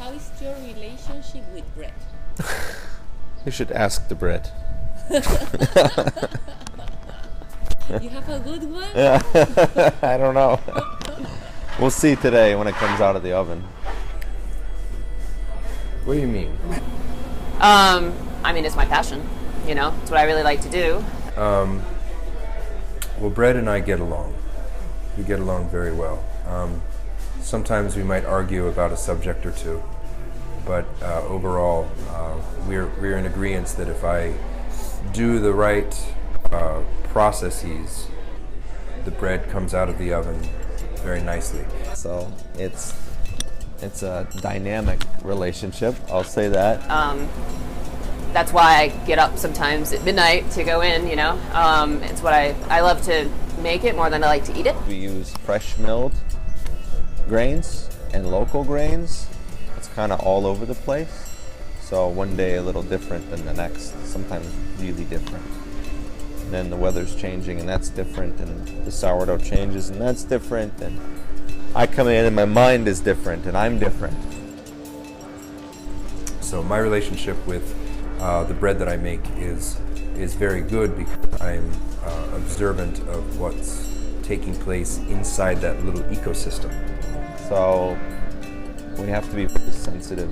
How is your relationship with bread? You should ask the bread. You have a good one? I don't know. We'll see today when it comes out of the oven. What do you mean? I mean, it's my passion. You know, it's what I really like to do. Well, Bread and I get along. We get along very well. Sometimes we might argue about a subject or two, but overall, we're in agreement that if I do the right processes, the bread comes out of the oven very nicely. So it's a dynamic relationship, I'll say that. That's why I get up sometimes at midnight to go in, you know. It's what I love to make it more than I like to eat it. We use fresh milled grains and local grains. It's kind of all over the place. So one day a little different than the next, sometimes really different. And then the weather's changing and that's different, and the sourdough changes and that's different, and I come in and my mind is different and I'm different. So my relationship with the bread that I make is very good because I'm observant of what's taking place inside that little ecosystem. So we have to be very sensitive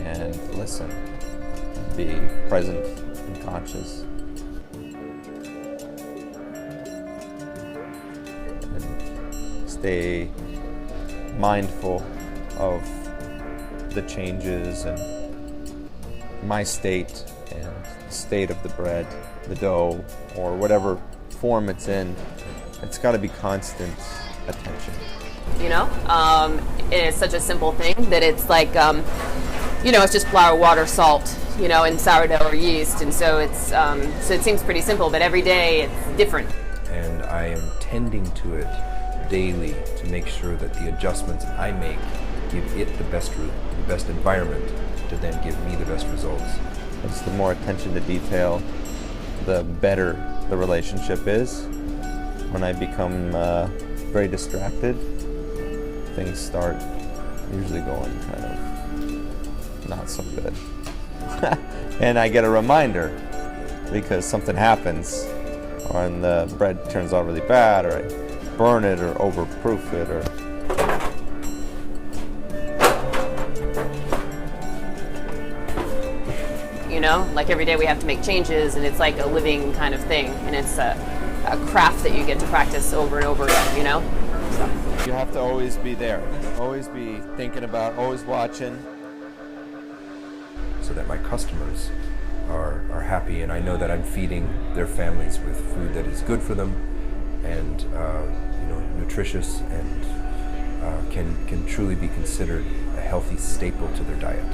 and listen, and be present and conscious. And stay mindful of the changes and my state and the state of the bread, the dough, or whatever form it's in. It's got to be constant attention. You know, it's such a simple thing that it's like, you know, it's just flour, water, salt, you know, and sourdough or yeast, and so it's so it seems pretty simple, but every day it's different. And I am tending to it daily to make sure that the adjustments I make give it the best environment to then give me the best results. It's the more attention to detail, the better the relationship is. When I become very distracted, things start usually going kind of not so good. And I get a reminder because something happens, or when the bread turns out really bad, or I burn it or overproof it, or You know, like every day we have to make changes, and it's like a living kind of thing, and it's a craft that you get to practice over and over again, you know? So. you have to always be there, always be thinking about, always watching. So that my customers are happy, and I know that I'm feeding their families with food that is good for them and you know, nutritious and can truly be considered a healthy staple to their diet.